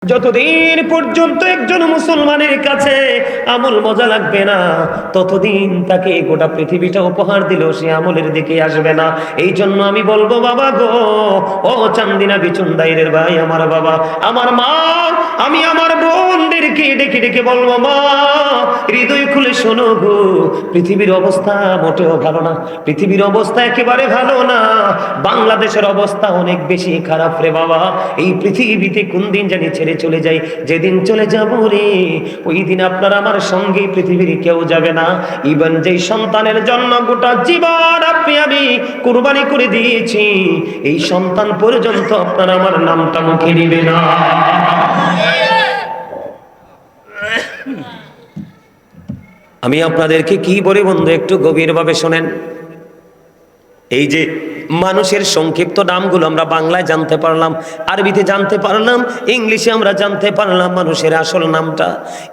যতদিন পর্যন্ত একজন মুসলমানের কাছে আমল মজা লাগবে না, ততদিন তাকে গোটা পৃথিবীটা উপহার দিলেও সে আমলের দিকে আসবে না। এই জন্য আমি বলবো, বাবা গো, ও চান্দিনা বিচুন্দাইরের ভাই, আমার বাবা, আমার মা, আমি আমার বোনদেরকে ডেকে ডেকে বলবো, মা, হৃদয় খুলে শোনো গো, পৃথিবীর অবস্থা মোটেও ভালো না, পৃথিবীর অবস্থা একেবারে ভালো না, বাংলাদেশের অবস্থা অনেক বেশি খারাপ রে বাবা। এই পৃথিবীতে কোন দিন জানি ছেড়ে চলে যাই, যেদিন চলে যাব রে, ওই দিন আপনার আমার সঙ্গে পৃথিবীর কেউ যাবে না। ইভেন যেই সন্তানের জন্য গোটা জীবন আপনি আমি কুরবানি করে দিয়েছি, এই সন্তান পর্যন্ত আপনার আমার নামটা মুখে নিবে না। আমি আপনাদেরকে কি বলি বন্ধু, একটু গভীরভাবে শোনেন। এই যে মানুষের সংক্ষিপ্ত নামগুলো আমরা বাংলায় জানতে পারলাম, আরবিতে জানতে পারলাম, ইংলিশে আমরা জানতে পারলাম মানুষের আসল নামটা।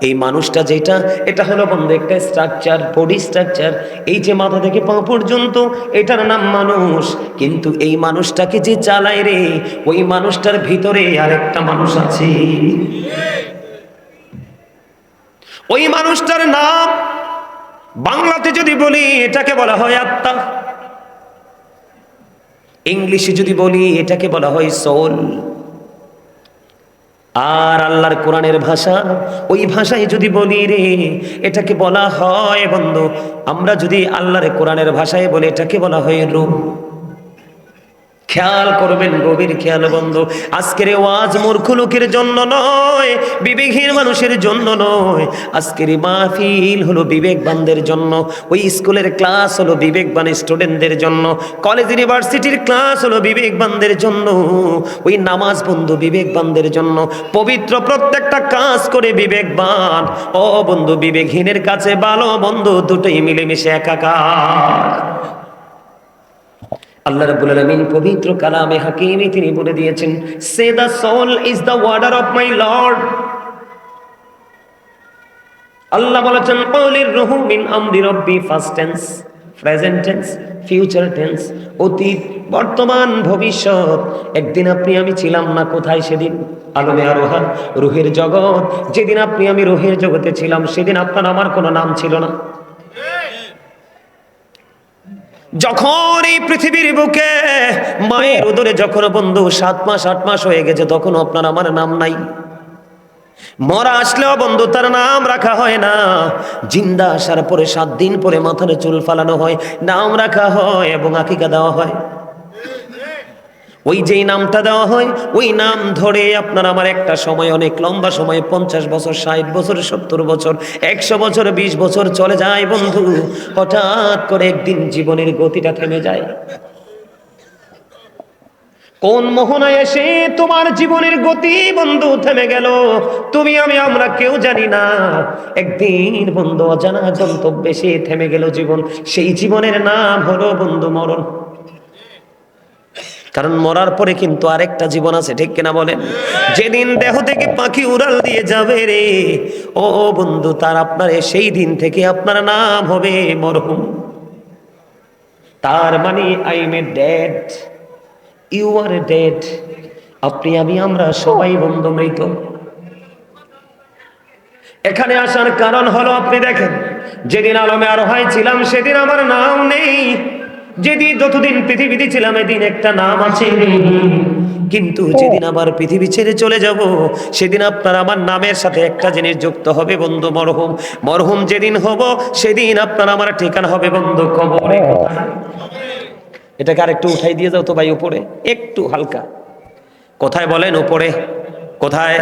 এই মানুষটা যেটা, এটা হলো বন্ধু একটা স্ট্রাকচার, বডি স্ট্রাকচার। এই যে মাথা থেকে পা পর্যন্ত, এটার নাম মানুষ। কিন্তু এই মানুষটাকে যে চালায় রে, ওই মানুষটার ভিতরে আরেকটা মানুষ আছে। ওই মানুষটার নাম বাংলাতে যদি বলি, এটাকে বলা হয় আত্মা। ইংলিশে যদি বলি, এটাকে বলা হয় সোল। আর আল্লাহর কোরআনের ভাষা, ওই ভাষায় যদি বলি রে, এটাকে বলা হয় বন্ধু, আমরা যদি আল্লাহর কোরআনের ভাষায় বলি, এটাকে বলা হয় রূহ। খেয়াল করবেন, গভীর খেয়াল বন্ধু। আজকের ওয়াজ মূর্খ লোকের জন্য নয়, বিবেকহীন মানুষের জন্য নয়। আজকের মাহফিল হলো বিবেকবানদের জন্য। ওই স্কুলের ক্লাস হলো বিবেকবান স্টুডেন্টদের জন্য, কলেজ ইউনিভার্সিটির ক্লাস হলো বিবেকবানদের জন্য, ওই নামাজ বন্ধু বিবেকবানদের জন্য, পবিত্র প্রত্যেকটা কাজ করে বিবেকবান। ও বন্ধু, বিবেকহীনের কাছে ভালো বন্ধু দুটোই মিলেমিশে একাকার। আল্লাহ রাব্বুল আলামিন পবিত্র কালামে হাকিমে তিনি বলে দিয়েছেন, say the soul is the order of my Lord. আল্লাহ বলেছেন, ক্বালির রূহু মিন আমরি রাব্বি, first tense, present tense, future tense, অতীত, বর্তমান, ভবিষ্যৎ। একদিন আপনি আমি ছিলাম না কোথায়? সেদিন আলমে আরোহা, রূহের জগৎ। যেদিন আপনি আমি রূহের জগতে ছিলাম, সেদিন আপনার আমার কোনো নাম ছিল না। যখন এই পৃথিবীর বুকে মায়ের উদরে যখন বন্ধু 7 মাস 8 মাস হয়ে গেছে, তখন আপনার আমার নাম নাই। মরা আসলেও বন্ধু তার নাম রাখা হয় না। জিন্দা আসার পরে 7 দিন পরে মাথার চুল ফালানো হয়, নাম রাখা হয় এবং আকিকা দেওয়া হয়। ওই যেই নামটা দেওয়া হয়, ওই নাম ধরে আপনার আমার একটা সময়, অনেক লম্বা সময়, 50 বছর, 60 বছর, 70 বছর, 100 বছর, 20 বছর চলে যায় বন্ধু। হঠাৎ করে একদিন জীবনের গতিটা থেমে যায়। কোন মোহনায় এসে তোমার জীবনের গতি বন্ধু থেমে গেল, তুমি আমি আমরা কেউ জানি না। একদিন বন্ধু অজানা গন্তব্যে সে থেমে গেল জীবন। সেই জীবনের নাম হলো বন্ধু মরণ। কারণ মরার পরে কিন্তু আরেকটা জীবন আছে, ঠিক কিনা বলেন? যেদিন দেহ থেকে পাখি উড়াল দিয়ে যাবে রে, ও বন্ধু, তার আপনার সেই দিন থেকে আপনার নাম হবে মরহুম। তার মানে I am a dead, you are a dead. আপনি আমি আমরা সবাই বন্ধু মৃত। এখানে আসার কারণ হলো, আপনি দেখেন, যেদিন আলমে আরোহায় ছিলাম সেদিন আমার নাম নেই। যেদিন যতদিন পৃথিবীতে ছিলাম এদিন একটা নাম আছে, কিন্তু যেদিন আবার পৃথিবী ছেড়ে চলে যাব, সেদিন আপনার আমার নামের সাথে একটা জিনিস যুক্ত হবে বন্ধু, মরহুম। মরহুম যেদিন হব, সেদিন আপনার আমার ঠিকানা হবে বন্ধু কবরে। এটাকে আর একটু উঠাই দিয়ে যাও তো ভাই, উপরে একটু হালকা। কোথায় বলেন? উপরে। কোথায়?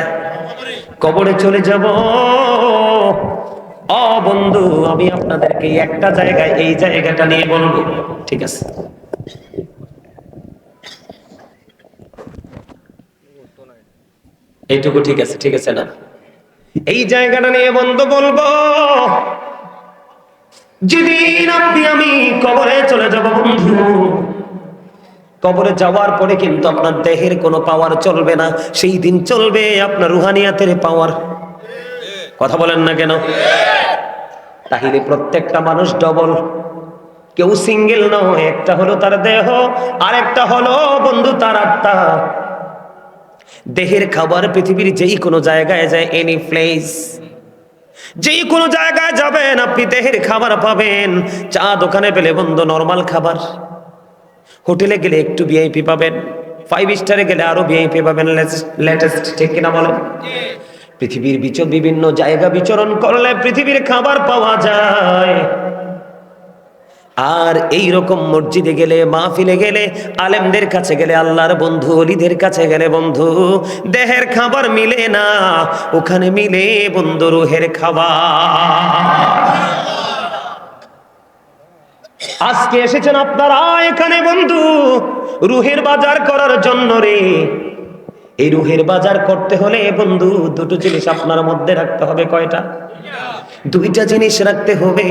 কবরে চলে যাব। ও বন্ধু, আমি আপনাদেরকে একটা জায়গায়, এই জায়গাটা নিয়ে বলবো, ঠিক আছে? এইটুকু ঠিক আছে? ঠিক আছে না? এই জায়গাটা নিয়ে বন্ধু বলবো, যেদিন আপনি আমি কবরে চলে যাব বন্ধু, কবরে যাওয়ার পরে কিন্তু আপনার দেহের কোনো পাওয়ার চলবে না, সেই দিন চলবে আপনার রুহানিয়াতের পাওয়ার। কথা বলেন না কেন? তাহলে প্রত্যেকটা মানুষ ডবল, কেউ সিঙ্গেল নয়। একটা হলো তার দেহ, আর একটা হলো বন্ধু তার আত্মা। দেহের খাবার পৃথিবীর যেই কোনো জায়গায় যায়, এনি প্লেস, যেই কোনো জায়গায় যাবেন আপনি দেহের খাবার পাবেন। চা দোকানে পেলে বন্ধু নরমাল খাবার, হোটেলে গেলে একটু ভিআইপি পাবেন, 5 স্টারে গেলে আরো ভিআইপি পাবেন, লেটেস্ট, ঠিক কিনা বলেন? পৃথিবীর বিভিন্ন জায়গা বিচরণ করলে পৃথিবীর খাবার পাওয়া যায়। আর এই রকম মসজিদে গেলে, মাহফিলে গেলে, আলেমদের কাছে গেলে, আল্লাহর বন্ধু ওলিদের কাছে গেলে বন্ধু দেহের খাবার মিলে না, ওখানে মিলে বন্ধু রুহের খাবার। আজকে এসেছেন আপনারা এখানে বন্ধু রুহের বাজার করার জন্য রে। এই রুহের বাজার করতে হলে বন্ধু দুটো জিনিস আপনার মধ্যে রাখতে হবে। কয়টা? দুইটা জিনিস রাখতে হবে।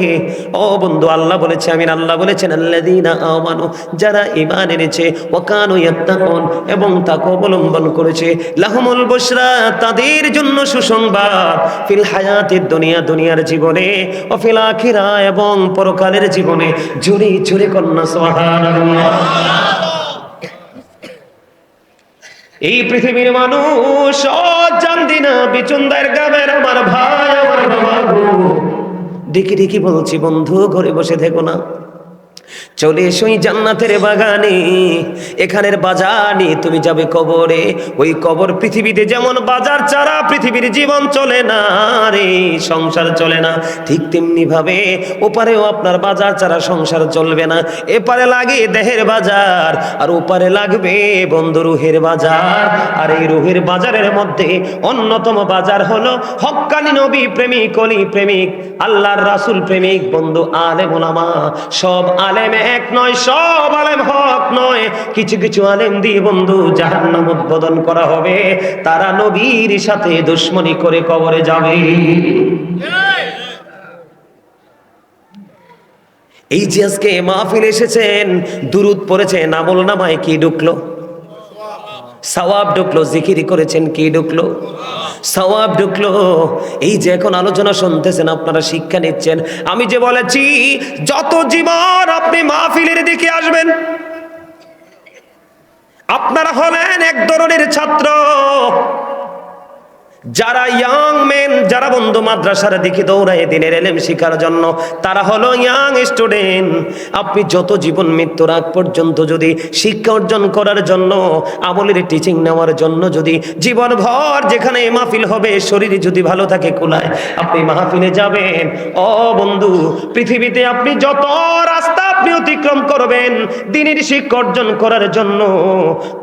ও বন্ধু, আল্লাহ বলেছে, আমিন, আল্লাহ বলেছেন আল্লাযীনা আমানু, যারা ঈমান এনেছে, ওয়া কানু ইয়াত্তাকুন, এবং তাকওয়া অবলম্বন করেছে, লাহুমুল বুশরা, তাদের জন্য সুসংবাদ, ফিল হায়াতিদ দুনিয়া, দুনিয়ার জীবনে, ও ফিল আখিরা, এবং পরকালের জীবনে। জোরে জোরে কন্যা সুবহানাল্লাহ। এই পৃথিবীর মানুষ জানদি না বিচুন্দার গ্রামের আমার ভাই, আমার বাবা গো, ডেকে ডেকে বলছি বন্ধু ঘরে বসে থেকো না, চলে এসো জান্নাতের বাগানে। এখানের বাজারে তুমি যাবে কবরে, ওই কবর পৃথিবীতে যেমন বাজার ছাড়া পৃথিবীর জীবন চলে না রে, সংসার চলে না, ঠিক তেমনি ভাবে ওপারেও আপনার বাজার ছাড়া সংসার চলবে না। এপারে লাগে দেহের বাজার, আর ওপারে লাগবে বন্ধু রুহের বাজার। আর এই রুহের বাজারের মধ্যে অন্যতম বাজার হলো হক্কানি নবী প্রেমিক, অলি প্রেমিক, আল্লাহর রাসূল প্রেমিক বন্ধু আলেম ওলামা। সব আলেম এক নয়, সব আলেম হক নয়। কিছু কিছু আলেম দিয়ে বন্ধু জাহান্নাম উদ্বোধন করা হবে, তারা নবীর সাথে দুশমনি করে কবরে যাবে। এই যে আজকে মাহফিল এসেছেন, দুরূদ পড়েছেন, আমল নামায় কি ঢুকলো? সওয়াব ঢুকলো। জিকির করেছেন, কি ঢুকলো? সওয়াব ঢুকলো। এই যে এখন আলোচনা শুনতেছেন, আপনারা শিক্ষা নিচ্ছেন। আমি যে বলেছি যত জীবন আপনি মাহফিলের দিকে আসবেন, আপনারা হলেন এক ধরনের ছাত্র, যারা ইয়াং মেন, যারা বন্ধু মাদ্রাসার দিকে দৌড়ায় দিনের ইলম শেখার জন্য, তারা হলো ইয়াং স্টুডেন্ট। আপনি যত জীবন মৃত্যুর আগ পর্যন্ত যদি শিক্ষা অর্জন করার জন্য, আমলের টিচিং নেওয়ার জন্য যদি জীবন ভর যেখানে মাহফিল হবে, শরীর যদি ভালো থাকে কুলায়, আপনি মাহফিলে যাবেন। ও বন্ধু, পৃথিবীতে আপনি যত রাস্তা আপনি অতিক্রম করবেন দ্বীনের শিক্ষা অর্জন করার জন্য,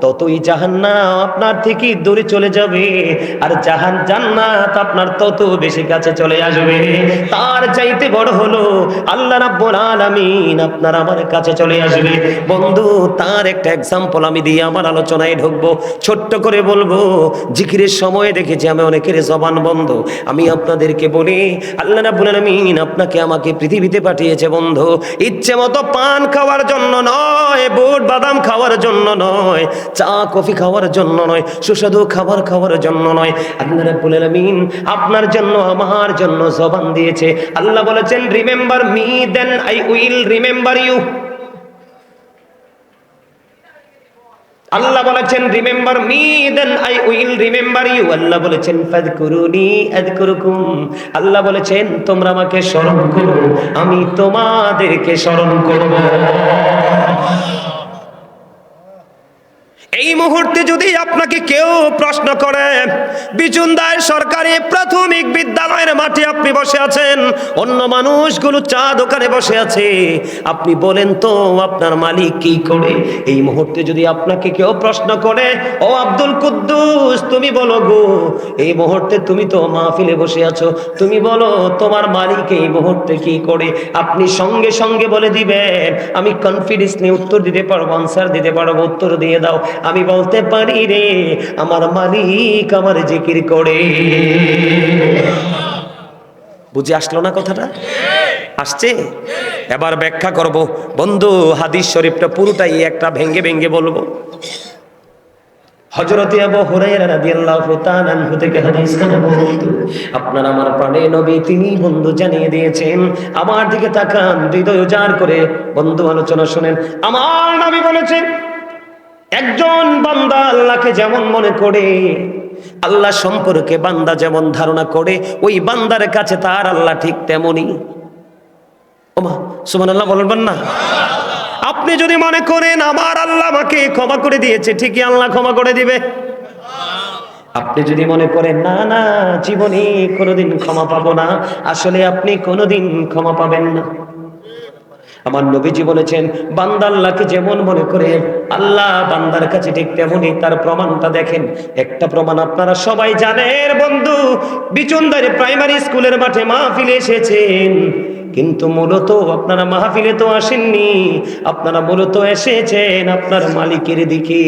ততই জাহান্নাম আপনার থেকে দূরে চলে যাবে, আর জান্নাত আপনার তত বেশি কাছে চলে আসবে। তার চাইতে বড় হলো আল্লাহ রাব্বুল আলামিন আপনার আমার কাছে চলে আসবে। বন্ধু, তার একটা এক্সাম্পল আমি দিয়ে আমার আলোচনায় ঢুকবো। ছোট্ট করে বলবো, জিকিরের সময় দেখেছি আমি অনেকের জবান বন্ধ। আমি আপনাদেরকে বলি, আল্লাহ রাব্বুল আলামিন আপনাকে আমাকে পৃথিবীতে পাঠিয়েছে বন্ধু ইচ্ছে মতো পান খাওয়ার জন্য নয়, বুট বাদাম খাওয়ার জন্য নয়, চা কফি খাওয়ার জন্য নয়, সুস্বাদু খাবার খাওয়ার জন্য নয়। আল্লাহ রাব্বুল আলামিন আপনার জন্য আমার জন্য জবান দিয়েছে। আল্লাহ বলেছেন, remember me then I will remember you. আল্লাহ বলেছেন, remember me then I will remember you. আল্লাহ বলেছেন, ফাযকুরুনি আযকুরুকুম। আল্লাহ বলেছেন, তোমরা আমাকে স্মরণ করো, আমি তোমাদেরকে স্মরণ করব। এই মুহূর্তে যদি আপনাকে কেউ প্রশ্ন করে, বিচুন্দায় সরকারি প্রাথমিক বিদ্যালয়ের মাঠে আপনি বসে আছেন, অন্য মানুষগুলো চা দোকানে বসে আছে, আপনি বলেন তো আপনার মালিক কি করে? এই মুহূর্তে যদি আপনাকে কেউ প্রশ্ন করে, ও আব্দুল কুদ্দুস তুমি বলো গো, এই মুহূর্তে তুমি তো মাহফিলে বসে আছো, তুমি বলো তোমার মালিক এই মুহূর্তে কি করে? আপনি সঙ্গে সঙ্গে বলে দিবেন, আমি কনফিডেন্স নিয়ে উত্তর দিতে পারবো, আনসার দিতে পারবো, উত্তর দিয়ে দাও। আমি বলতে পারি রে, আমার মালিক আমার জিকির করে। বুঝে আসলো না কথাটা? আসছে? এবার ব্যাখ্যা করব বন্ধু। হাদিস শরীফটা পুরোটাই একটা ভেঙ্গে ভেঙ্গে বলবো। হযরত আবু হুরায়রা রাদিয়াল্লাহু তাআলা আনহু থেকে হাদিস কানে বলতো, আপনার আমার প্রাণের নবী তিনি বন্ধু জানিয়ে দিয়েছেন। আমার দিকে তাকান, হৃদয় উজাড় করে বন্ধু আলোচনা শুনেন। আমার নবী বলেছেন, একজন বান্দা আল্লাহকে যেমন মনে করে, আল্লাহ সম্পর্কে বান্দা যেমন ধারণা করে, ওই বান্দার কাছে তার আল্লাহ ঠিক তেমনই। ওমা সুবহানাল্লাহ বলবেন না? আপনি যদি মনে করেন আমার আল্লাহ আমাকে ক্ষমা করে দিয়েছে, ঠিকই আল্লাহ ক্ষমা করে দিবে। আপনি যদি মনে করেন না না জীবনে কোনোদিন ক্ষমা পাবো না, আসলে আপনি কোনোদিন ক্ষমা পাবেন না। আমার নবীজি বলেছেন বান্দা আল্লাহকে যেমন মনে করে আল্লাহ বান্দার কাছে ঠিক তেমনই। তার প্রমাণটা দেখেন, একটা প্রমাণ আপনারা সবাই জানেন। বন্ধু, বিচুনদারি প্রাইমারি স্কুলের মাঠে মাহফিলে এসেছেন, কিন্তু মূলত আপনারা মাহফিলে তো আসেননি, আপনারা মূলত এসেছেন আপনার মালিকের দিকে।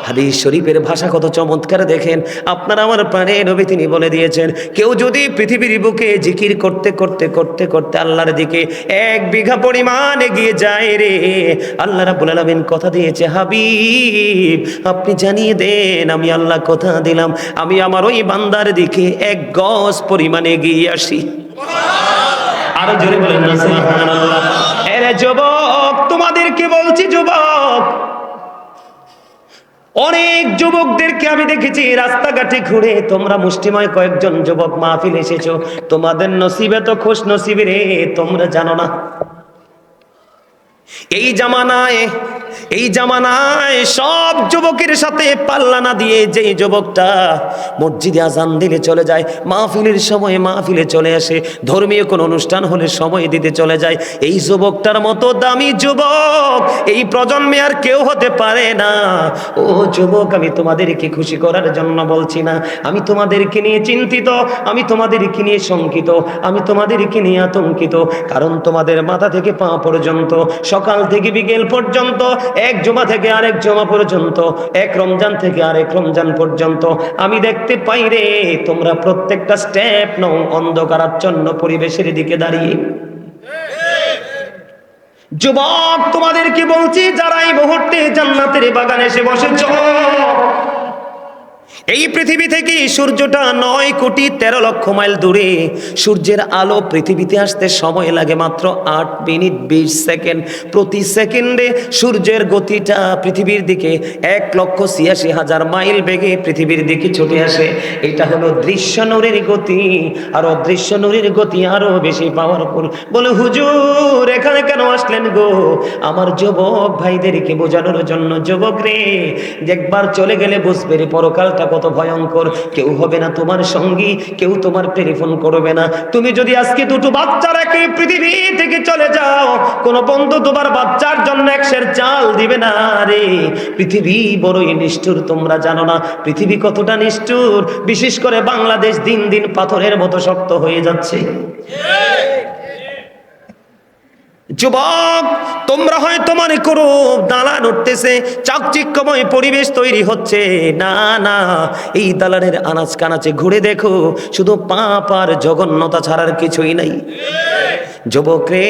হাদিস শরীফের ভাষা কত চমৎকার দেখেন। আপনারা আমার প্রাণের নবী তিনি বলে দিয়েছেন, কেউ যদি পৃথিবীর বুকে জিকির করতে করতে করতে করতে আল্লাহর দিকে 1 বিঘা পরিমাণ এগিয়ে যায় রে, আল্লাহ রাব্বুল আলামিন কথা দিয়েছে, হাবিব আপনি জানিয়ে দেন আমি আল্লাহ কথা দিলাম আমি আমার ওই বান্দার দিকে 1 গজ পরিমাণ এগিয়ে আসি। আরো জোরে বলেন না সুবহানাল্লাহ। এরে যুবক, তোমাদেরকে বলছি যুবক, অনেক যুবকদেরকে আমি দেখেছি রাস্তাঘাটে ঘুরে, তোমরা মুষ্টিময় কয়েকজন যুবক মাহফিল এসেছো, তোমাদের নসিবে তো খুশ নসিব রে, তোমরা জানো না। এই জামানায় সব যুবকের সাথে পাল্লা না দিয়ে যেই যুবকটা মসজিদে আজান দিলে চলে যায়, মাহফিলের সময় মাহফিলে চলে আসে, ধর্মীয় কোন অনুষ্ঠান হলে সময় দিতে চলে যায়, এই যুবকটার মতো দামি যুবক এই প্রজন্মে আর কেউ হতে পারে না। ও যুবক, আমি তোমাদেরকে খুশি করার জন্য বলছি না, আমি তোমাদেরকে নিয়ে চিন্তিত, আমি তোমাদেরকে নিয়ে শঙ্কিত, আমি তোমাদেরকে নিয়ে আতঙ্কিত। কারণ তোমাদের মাথা থেকে পা পর্যন্ত, সকাল থেকে বিকেল পর্যন্ত, এক জুমা থেকে আরেক জুমা পর্যন্ত, এক রমজান থেকে আরেক রমজান পর্যন্ত আমি দেখতে পাই রে তোমরা প্রত্যেকটা স্টেপ নাও অন্ধকারাচ্ছন্ন পরিবেশের দিকে দাঁড়িয়ে। যুবক, তোমাদেরকে বলছি যারা এই মুহূর্তে জান্নাতের বাগানে এসে বসেছো, এই পৃথিবী থেকে সূর্যটা 9,13,00,000 মাইল দূরে। সূর্যের আলো পৃথিবীতে আসতে সময় লাগে মাত্র 8 মিনিট 20 সেকেন্ড। প্রতি সেকেন্ডে সূর্যের গতিটা পৃথিবীর দিকে 1,86,000 মাইল বেগে পৃথিবীর দিকে ছুটে আসে। এটা হলো দৃশ্য নূরের গতি, আর অদৃশ্য নূরের গতি আরো বেশি পাওয়ারফুল। বলে হুজুর এখানে কেন আসলেন গো? আমার যুবক ভাইদেরকে বোঝানোর জন্য। যুবক রে, একবার চলে গেলে বুঝবে রে পরকালটা কত ভয়ঙ্কর। কেউ হবে না তোমার সঙ্গী, কেউ তোমার টেলিফোন করবে না। তুমি যদি আজকে দুটো বাচ্চা রেখে পৃথিবী থেকে চলে যাও, কোন বন্ধু তোমার বাচ্চার জন্য 1 সের চাল দিবে না রে। পৃথিবী বড়ই নিষ্ঠুর, তোমরা জানো না পৃথিবী কতটা নিষ্ঠুর। বিশেষ করে বাংলাদেশ দিন দিন পাথরের মতো শক্ত হয়ে যাচ্ছে। যুবক, তোমরা হয়তো মনে করো দালান উঠতেছে, চাকচিক্যময় পরিবেশ তৈরি হচ্ছে। না না, এই দালানের আনাচ কানাচে ঘুরে দেখো, শুধু পাপ আর জঘন্যতা ছাড়ার কিছুই নাই। যুবক রে,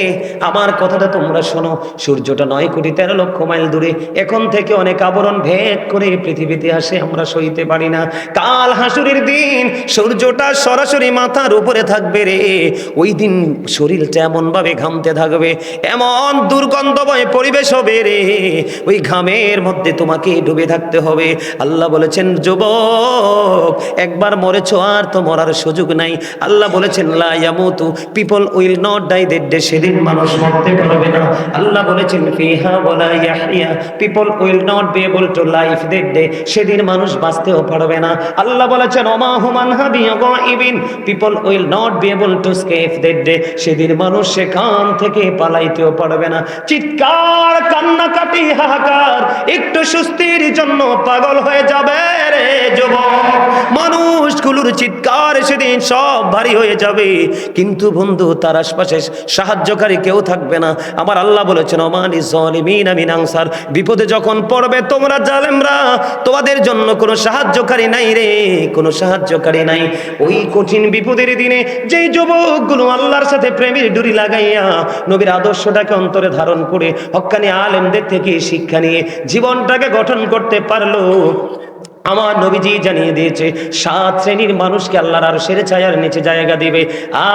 আমার কথাটা তোমরা শোনো। সূর্যটা 9,13,00,000 মাইল দূরে, এখন থেকে অনেক আবরণ ভেদ করে পৃথিবীতে আসে, আমরা সইতে পারি না। কাল হাসুরের দিন সূর্যটা সরাসরি মাথার উপরে থাকবে রে। ওই দিন শরীরটা এমন ভাবে ঘামতে থাকবে, এমন দুর্গন্ধময় পরিবেশ হবে রে, ওই ঘামের মধ্যে তোমাকে ডুবে থাকতে হবে। আল্লাহ বলেছেন যুবক, একবার মরেছো আর তো মরার সুযোগ নাই। আল্লাহ বলেছেন লা ইয়ামুতু, people will not die that day, সেদিন মানুষ মরতে পারবে না। আল্লাহ বলেছেন ফিহা ওয়ালা ইয়াহইয়া, people will not be able to life that day, সেদিন মানুষ বাঁচতেও পারবে না। আল্লাহ বলেছেন ওমা হুমান হাবিয়া গাইবিন, people will not be able to escape that day, সেদিন মানুষ সেখান থেকে পালাইতেও পারবে না। চিৎকার, কান্নাকাটি, হাহাকার, একটু সুস্থির জন্য পাগল হয়ে যাবে রে যুবক। মানুষগুলোর চিৎকার সেদিন সব ভারী হয়ে যাবে, কিন্তু বন্ধু তার আশপাশে সাহায্যকারী কেউ থাকবে না। আমার আল্লাহ বলেছেন ওমানি যালিমিনা মিন আনসার, বিপদে যখন পড়বে তোমরা জালেমরা, তোমাদের জন্য কোনো সাহায্যকারী নাই রে, কোনো সাহায্যকারী নাই। ওই কঠিন বিপদের দিনে যেই যুবকগুলো আল্লাহর সাথে প্রেমের ডুরি লাগাইয়া নবীর আদর্শটাকে অন্তরে ধারণ করে হক্কানি আলেমদের থেকে শিক্ষা নিয়ে জীবনটাকে গঠন করতে পারলো, আমার নবীজি জানিয়ে দিয়েছে 7 শ্রেণীর মানুষকে আল্লাহর আরশের ছায়ার নিচে জায়গা দিবে।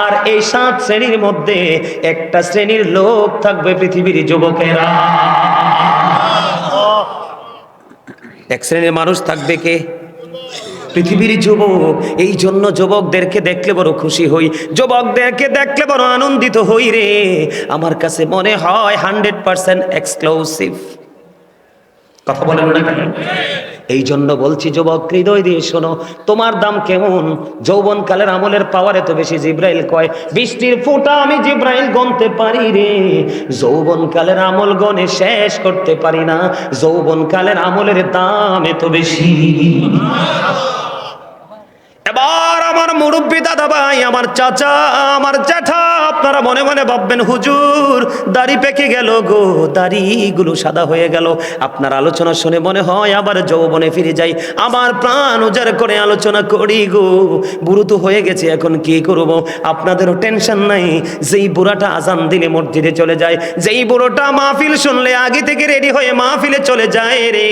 আর এই 7 শ্রেণীর মধ্যে একটা শ্রেণীর লোক থাকবে পৃথিবীর যুবকেরা। এক শ্রেণীর মানুষ থাকবে কে? পৃথিবীর যুবক। এই জন্য যুবকদেরকে দেখলে বড় খুশি হই, যুবকদেরকে দেখলে বড় আনন্দিত হই রে। আমার কাছে মনে হয় 100% এক্সক্লুসিভ। কথা বলেন না কেন? এই জন্য বলছি যুবক, হৃদয় দিয়ে শোনো, তোমার দাম কেমন? যৌবনকালের আমলের পাওয়ার এত বেশি, জিব্রাইল কয় বৃষ্টির ফোঁটা আমি জিব্রাইল গণতে পারি রে, যৌবনকালের আমল গণে শেষ করতে পারি না। যৌবনকালের আমলের দাম এত বেশি। এবার আমার মুরব্বী দাদা ভাই, আমার চাচা, আমার জ্যাঠা, আপনারা মনে মনে ভাববেন হুজুর দাড়ি পেকে গেল গো, দাড়িগুলো সাদা হয়ে গেল। আপনার আলোচনা শুনে মনে হয় আবার যৌবনে ফিরে যাই। আমার প্রাণ উজাড় করে আলোচনা করি গো, বুড়ো তো হয়ে গেছে, এখন কি করব? আপনাদেরও টেনশন নাই। যেই বুড়াটা আজান দিলে মসজিদে চলে যায়, যেই বুড়োটা মাহফিল শুনলে আগে থেকে রেডি হয়ে মাহফিলে চলে যায় রে,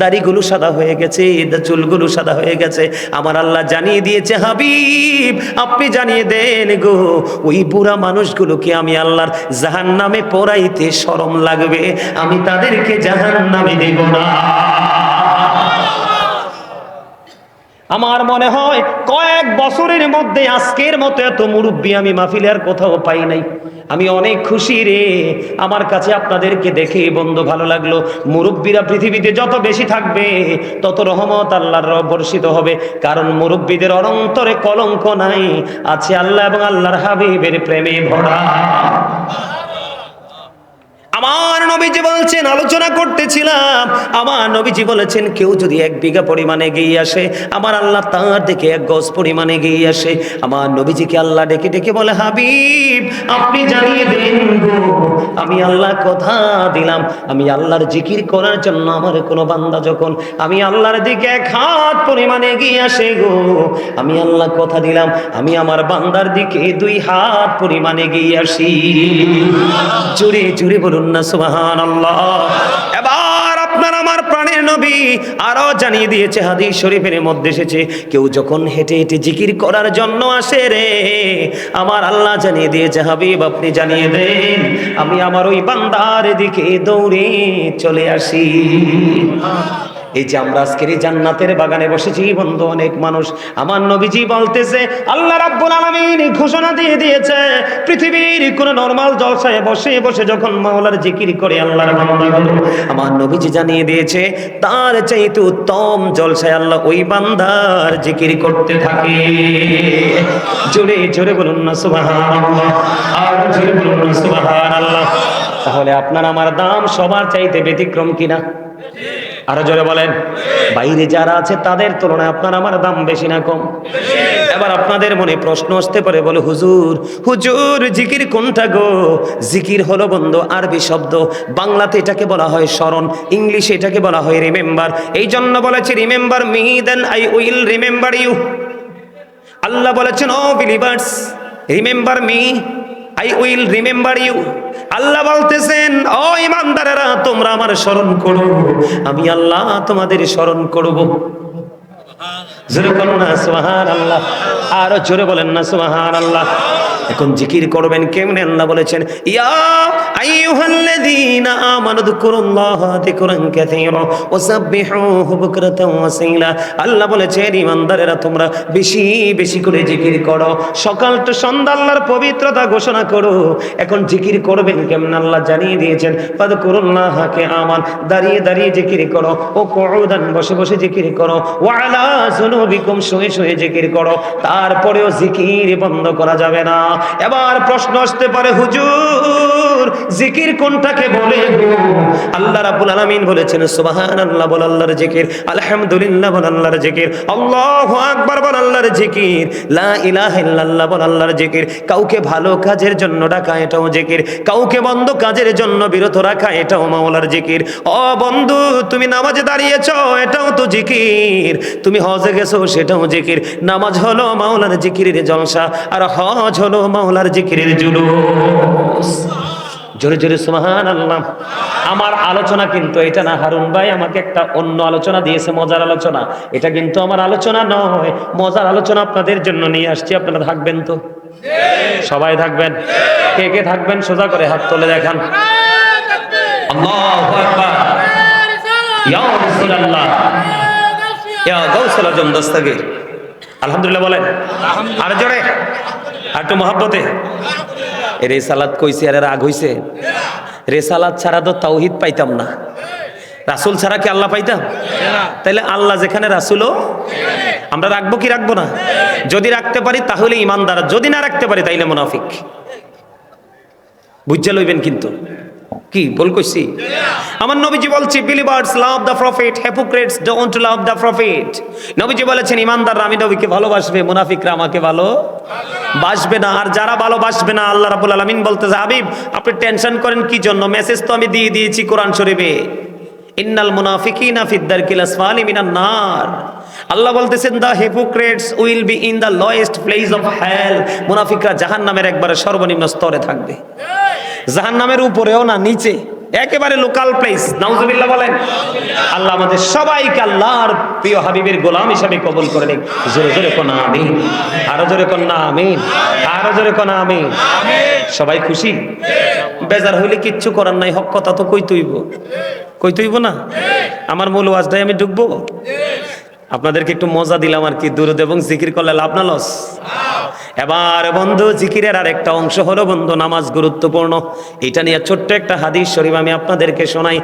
দাড়িগুলো সাদা হয়ে গেছে, চুলগুলো সাদা হয়ে গেছে। আমার আল্লাহ জানিয়ে দিয়েছে, হাবিব আপনি জানিয়ে দেন গো, ওই বুড়া মানুষগুলোকে আমি আল্লাহর জাহান্নামে পোড়াইতে শরম লাগবে, আমি তাদেরকে জাহান্নামে দেব না। আমার মনে হয় কয়েক বছরের মধ্যে আজকের মতো এত মুরব্বী আমি মাহফিলে আর কোথাও পাই নাই। আমি অনেক খুশি রে, আমার কাছে আপনাদেরকে দেখে বন্ধু ভালো লাগলো। মুরব্বীরা পৃথিবীতে যত বেশি থাকবে তত রহমত আল্লাহর বর্ষিত হবে, কারণ মুরব্বীদের অন্তরে কলঙ্ক নাই, আছে আল্লাহ এবং আল্লাহর হাবিবের প্রেমে ভরা। আমার নবীজি বলছেন, আলোচনা করতেছিলাম, আমার নবীজি বলেছেন কেউ যদি 1 বিঘা পরিমাণে এগিয়ে আসে, আমার আল্লাহ তার দিকে 1 গজ পরিমাণে এগিয়ে আসে। আমার নবীজিকে আল্লাহ ডেকে ডেকে বলে, হাবিব আপনি জানিয়ে দেন গো, আমি আল্লাহ কথা দিলাম, আমি আল্লাহর জিকির করার জন্য আমার কোনো বান্দা যখন আমি আল্লাহর দিকে 1 হাত পরিমাণে এগিয়ে আসে গো, আমি আল্লাহ কথা দিলাম আমি আমার বান্দার দিকে 2 হাত পরিমাণে এগিয়ে আসি। জোরে জোরে বলুন না সুবহানাল্লাহ। এবার আপনার আমার প্রাণের নবী আরো জানিয়ে দিয়েছে, হাদিস শরীফের মধ্যে এসেছে, কেউ যখন হেঁটে হেঁটে জিকির করার জন্য আসে রে, আমার আল্লাহ জানিয়ে দিয়েছে, হাবিব আপনি জানিয়ে দেন আমি আমার ওই বান্দার দিকে দৌড়ে চলে আসি। এই যে আমরা আজকের এই জান্নাতের বাগানে বসেছি বন্ধু, অনেক মানুষ, আমার নবীজি বলতেছে আল্লাহ রাব্বুল আলামিন ঘোষণা দিয়ে দিয়েছে, পৃথিবীর কোন নরমাল জলসায় বসে বসে যখন মাওলার জিকির করে আল্লাহর বান্দাগুলো, আমার নবীজি জানিয়ে দিয়েছে তার চাইতে উত্তম জলসায় আল্লাহ ওই বান্দার জিকির করতে থাকে। জোরে জোরে বলুন না সুবহানাল্লাহ, আর জোরে বলুন না সুবহানাল্লাহ। তাহলে আপনার আমার দাম সবার চাইতে ব্যতিক্রম কিনা? আরো জোরে বলেন। বাইরে যারা আছে তাদের তুলনায় আপনার আমার দাম বেশি না কম? এবার আপনাদের মনে প্রশ্ন আসতে পারে, বলে হুজুর হুজুর জিকির কোনটা গো? জিকির হলো বন্ধু আরবি শব্দ, বাংলাতে এটাকে বলা হয় স্মরণ, ইংলিশে এটাকে বলা হয় রিমেম্বার। এই জন্য বলেছে remember me then I will remember you. আল্লাহ বলেছেন O believers remember me I will remember you. আল্লাহ বলতেছেন ও ইমানদারেরা তোমরা আমার স্মরণ করো, আমি আল্লাহ তোমাদের স্মরণ করব। জোরে বলুন না সুবহানাল্লাহ, আরো জোরে বলেন না সুবহানাল্লাহ। এখন জিকির করবেন কেমনে? আল্লাহ বলেছেন ইয়া আইয়ুহাল্লাযীনা আমানু যকুরুল্লাহা যিকরান কাসীরা ওয়াসাব্বিহুহু বুকরাতাও ওয়াসীলা। আল্লাহ বলেছেন ইমানদারেরা তোমরা বেশি বেশি করে জিকির করো, সকাল তো সন্ধ্যা আল্লাহর পবিত্রতা ঘোষণা করো। এখন জিকির করবেন কেমন? আল্লাহ জানিয়ে দিয়েছেন ফাযকুরুল্লাহা কিয়ামান, দাঁড়িয়ে দাঁড়িয়ে জিকির করো, ও কুউদান বসে বসে জিকির করো, ওয়া আলা যুনুবিকুম শুয়ে শুয়ে জিকির করো। তারপরেও জিকির বন্ধ করা যাবে না। এবার প্রশ্ন আসতে পারে হুজুর জিকির কোনটাকে বলে গো? আল্লাহ রাব্বুল আলামিন বলেছেন সুবহানাল্লাহ বল আল্লাহর জিকির, আলহামদুলিল্লাহ বল আল্লাহর জিকির, আল্লাহু আকবার বল আল্লাহর জিকির, লা ইলাহা ইল্লাল্লাহ বল আল্লাহর জিকির। কাউকে ভালো কাজের জন্য ডাকা এটাও জিকির, কাউকে বন্ধ কাজের জন্য বিরত রাখা এটাও মাওলার জিকির। ও বন্ধু তুমি নামাজে দাঁড়িয়েছো এটাও তো জিকির, তুমি হজে গেছো সেটাও জিকির। নামাজ হলো মাওলার জিকিরের জলসা, আর হজ হলো মাওলার জিকিরের জুলুস। জোরে জোরে সুবহানাল্লাহ। আমার আলোচনা কিন্তু এটা না, হারুন ভাই আমাকে একটা অন্য আলোচনা দিয়েছে, মজার আলোচনা। এটা কিন্তু আমার আলোচনা নয়, মজার আলোচনা আপনাদের জন্য নিয়ে আসছি। আপনারা থাকবেন তো? সবাই থাকবেন? কে কে থাকবেন সোজা করে হাত তুলে দেখান। আল্লাহু আকবার। ইয়া রাসূলুল্লাহ, ইয়া গাউসুল আজম দস্তগীর। আলহামদুলিল্লাহ বলেন, আর জোরে, আর একটু মহব্বতে। রেসালাত কইছে আর রাগ হইছে? রেসালাত ছাড়া তো তাওহীদ পাইতাম না। রাসূল ছাড়া কি আল্লাহ পাইতাম? তাইলে আল্লাহ যেখানে রাসূলও, আমরা রাখবো কি রাখবো না? যদি রাখতে পারি তাহলে ইমানদার, যদি না রাখতে পারি তাইলে মুনাফিক। বুঝে লইবেন কিন্তু। কি বল কইছি? আমার নবীজি বলছে, believers love the prophet, hypocrites don't love the prophet. নবীজি বলেছেন, ইমানদাররা আমি নবীকে ভালোবাসবে, মুনাফিকরা আমাকে ভালোবাসবে না। আর যারা ভালোবাসবে না, আল্লাহ রাব্বুল আলামিন বলতেছে, হাবিব আপনি টেনশন করেন কি জন্য? মেসেজ তো আমি দিয়ে দিয়েছি কোরআন শরীফে, ইন্নাল মুনাফিকিনা ফিদ দারকিল আসফালি মিনান নার। আল্লাহ বলতেছেন, the hypocrites will be in the lowest place of hell. মুনাফিকরা জাহান্নামের একবারে সর্বনিম্ন স্তরে থাকবে, জাহান্নামের উপরেও না, নিচে, একেবারে লোকাল প্লেস। নাউজুবিল্লাহ বলেন। আল্লাহ আমাদের সবাইকে আল্লাহর প্রিয় হাবিবের গোলাম হিসাবে কবুল করে নিক। জোরে জোরে কোন আমিন, আরো জোরে কোন আমিন, আরো জোরে কোন আমিন। সবাই খুশি? বেজার হইলে কিচ্ছু করার নাই, হক কথা তো কই তুইব না। আমার মূল ওয়াজটাই আমি ঢুকবো, আপনাদেরকে একটু মজা দিলাম আর কি। দুরূদ এবং জিকির করলে লাভ না লস? এবার বন্ধু, জিকিরের আর একটা অংশ হলো বন্ধু নামাজ গুরুত্বপূর্ণ। এটা নিয়ে ছোট্ট একটা হাদিস শরীফ আমি আপনাদেরকে শোনাই।